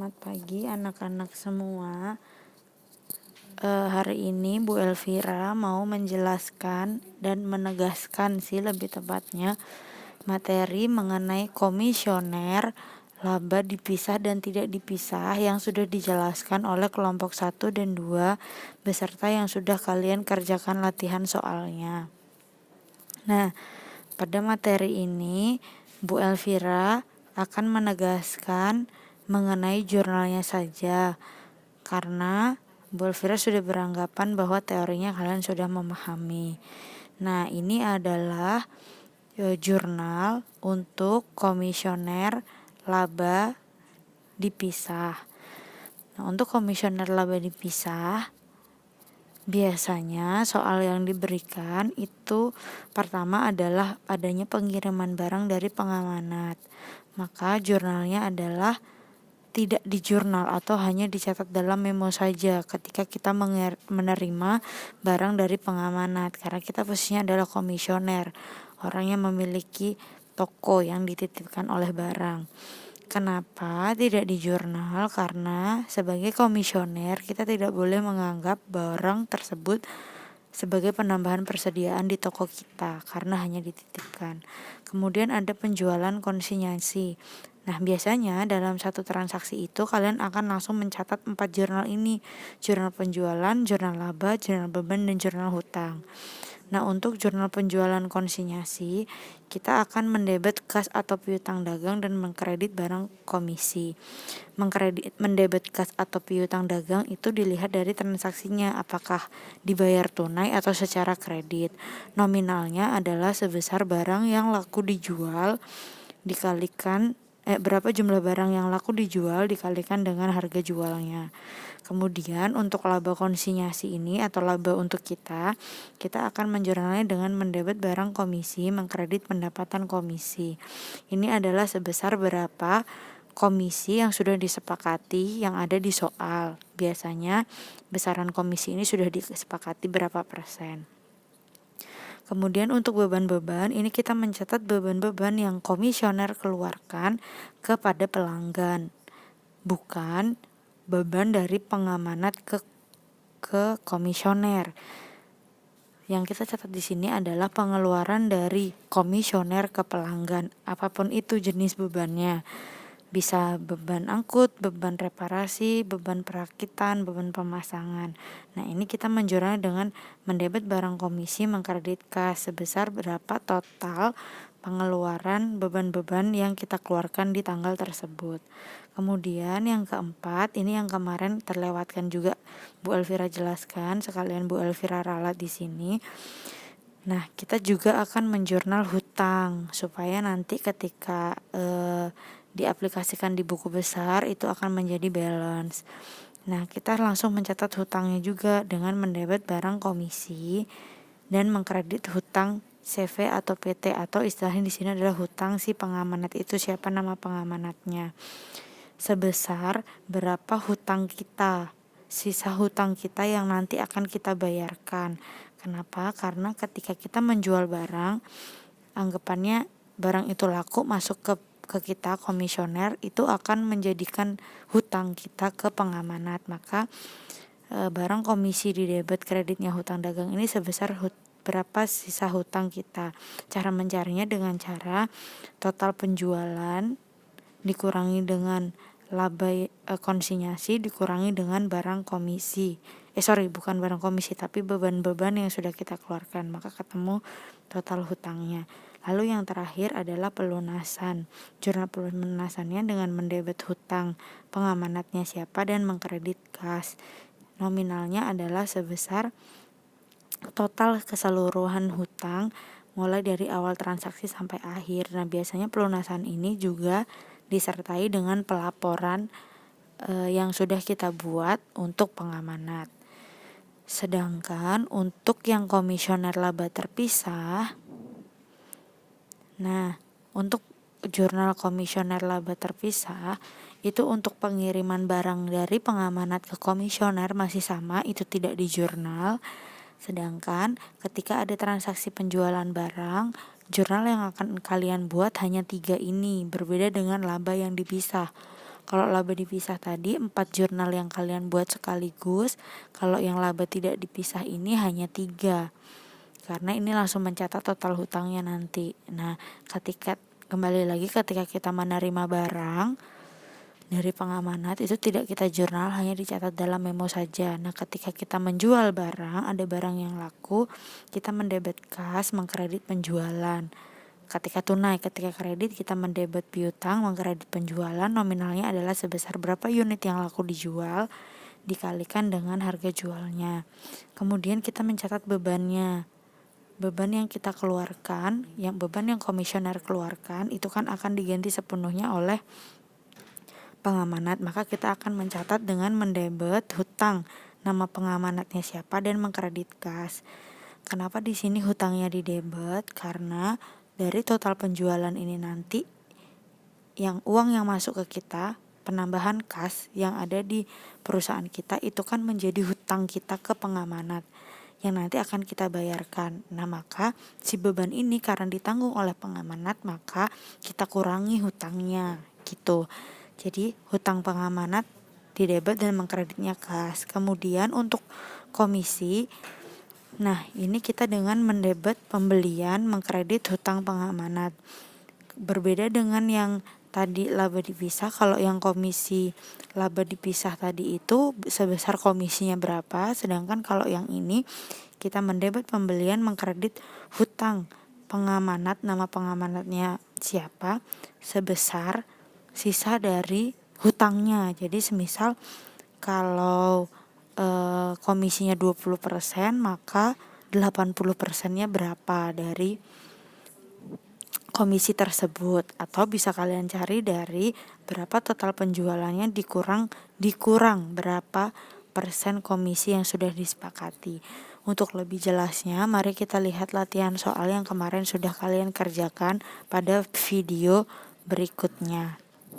Selamat pagi anak-anak semua. Hari ini Bu Elvira mau menjelaskan dan menegaskan lebih tepatnya materi mengenai komisioner, laba dipisah dan tidak dipisah yang sudah dijelaskan oleh kelompok 1 dan 2 beserta yang sudah kalian kerjakan latihan soalnya. Nah, pada materi ini Bu Elvira akan menegaskan mengenai jurnalnya saja, karena Bu Elvira sudah beranggapan bahwa teorinya kalian sudah memahami. Nah, ini adalah jurnal untuk komisioner laba dipisah. Nah, untuk komisioner laba dipisah, biasanya soal yang diberikan itu pertama adalah adanya pengiriman barang dari pengamanat. Maka jurnalnya adalah tidak di jurnal atau hanya dicatat dalam memo saja ketika kita menerima barang dari pengamanat, karena kita posisinya adalah komisioner, orang yang memiliki toko yang dititipkan oleh barang. Kenapa tidak di jurnal? Karena sebagai komisioner kita tidak boleh menganggap barang tersebut sebagai penambahan persediaan di toko kita karena hanya dititipkan. Kemudian ada penjualan konsinyasi. Nah, biasanya dalam satu transaksi itu kalian akan langsung mencatat 4 jurnal ini. Jurnal penjualan, jurnal laba, jurnal beban, dan jurnal hutang. Nah, untuk jurnal penjualan konsinyasi, kita akan mendebet kas atau piutang dagang dan mengkredit barang komisi. Mendebet kas atau piutang dagang itu dilihat dari transaksinya, apakah dibayar tunai atau secara kredit. Nominalnya adalah sebesar barang yang laku dijual dikalikan berapa jumlah barang yang laku dijual dikalikan dengan harga jualnya. Kemudian untuk laba konsinyasi ini atau laba untuk kita akan menjurnalnya dengan mendebet barang komisi, mengkredit pendapatan komisi. Ini adalah sebesar berapa komisi yang sudah disepakati yang ada di soal. Biasanya besaran komisi ini sudah disepakati berapa persen. Kemudian untuk beban-beban, ini kita mencatat beban-beban yang komisioner keluarkan kepada pelanggan, bukan beban dari pengamanat ke komisioner. Yang kita catat di sini adalah pengeluaran dari komisioner ke pelanggan, apapun itu jenis bebannya. Bisa beban angkut, beban reparasi, beban perakitan, beban pemasangan. Nah, ini kita menjurnal dengan mendebet barang komisi, mengkredit kas sebesar berapa total pengeluaran beban-beban yang kita keluarkan di tanggal tersebut. Kemudian yang keempat, ini yang kemarin terlewatkan juga Bu Elvira jelaskan, sekalian Bu Elvira ralat di sini. Nah, kita juga akan menjurnal hutang supaya nanti ketika diaplikasikan di buku besar itu akan menjadi balance. Nah, kita langsung mencatat hutangnya juga dengan mendebet barang komisi dan mengkredit hutang CV atau PT, atau istilahnya di sini adalah hutang si pengamanat itu, siapa nama pengamanatnya. Sebesar berapa hutang kita, sisa hutang kita yang nanti akan kita bayarkan. Kenapa? Karena ketika kita menjual barang, anggapannya barang itu laku masuk ke kita komisioner, itu akan menjadikan hutang kita ke pengamanat. Maka barang komisi di debit kreditnya hutang dagang ini sebesar berapa sisa hutang kita. Cara mencarinya dengan cara total penjualan dikurangi dengan laba konsinyasi dikurangi dengan barang komisi. Bukan barang komisi tapi beban-beban yang sudah kita keluarkan, maka ketemu total hutangnya. Lalu yang terakhir adalah pelunasan. Jurnal pelunasannya dengan mendebet hutang pengamanatnya siapa dan mengkredit kas. Nominalnya adalah sebesar total keseluruhan hutang mulai dari awal transaksi sampai akhir. Nah, biasanya pelunasan ini juga disertai dengan pelaporan yang sudah kita buat untuk pengamanat. Sedangkan untuk yang komisioner laba terpisah, nah, untuk jurnal komisioner laba terpisah itu untuk pengiriman barang dari pengamanat ke komisioner masih sama, itu tidak di jurnal. Sedangkan ketika ada transaksi penjualan barang, jurnal yang akan kalian buat hanya 3 ini, berbeda dengan laba yang dipisah. Kalau laba dipisah tadi 4 jurnal yang kalian buat sekaligus. Kalau yang laba tidak dipisah ini hanya 3. Karena ini langsung mencatat total hutangnya nanti. Nah, kembali lagi ketika kita menerima barang dari pengamanat itu tidak kita jurnal, hanya dicatat dalam memo saja. Nah, ketika kita menjual barang, ada barang yang laku, kita mendebet kas, mengkredit penjualan. Ketika tunai, ketika kredit kita mendebet piutang, mengkredit penjualan, nominalnya adalah sebesar berapa unit yang laku dijual dikalikan dengan harga jualnya. Kemudian kita mencatat bebannya. Beban yang kita keluarkan, beban yang komisioner keluarkan itu kan akan diganti sepenuhnya oleh pengamanat, maka kita akan mencatat dengan mendebet hutang nama pengamanatnya siapa dan mengkredit kas. Kenapa di sini hutangnya didebet? Karena dari total penjualan ini nanti uang yang masuk ke kita, penambahan kas yang ada di perusahaan kita itu kan menjadi hutang kita ke pengamanat yang nanti akan kita bayarkan. Nah, maka si beban ini karena ditanggung oleh pengamanat, maka kita kurangi hutangnya gitu. Jadi hutang pengamanat didebet dan mengkreditnya kas. Kemudian untuk komisi, nah ini kita dengan mendebet pembelian, mengkredit hutang pengamanat. Berbeda dengan yang tadi laba dipisah, kalau yang komisi laba dipisah tadi itu sebesar komisinya berapa, sedangkan kalau yang ini kita mendebet pembelian, mengkredit hutang pengamanat, nama pengamanatnya siapa, sebesar sisa dari hutangnya. Jadi semisal kalau komisinya 20%, maka 80%-nya berapa dari komisi tersebut, atau bisa kalian cari dari berapa total penjualannya dikurang berapa persen komisi yang sudah disepakati. Untuk lebih jelasnya, mari kita lihat latihan soal yang kemarin sudah kalian kerjakan pada video berikutnya.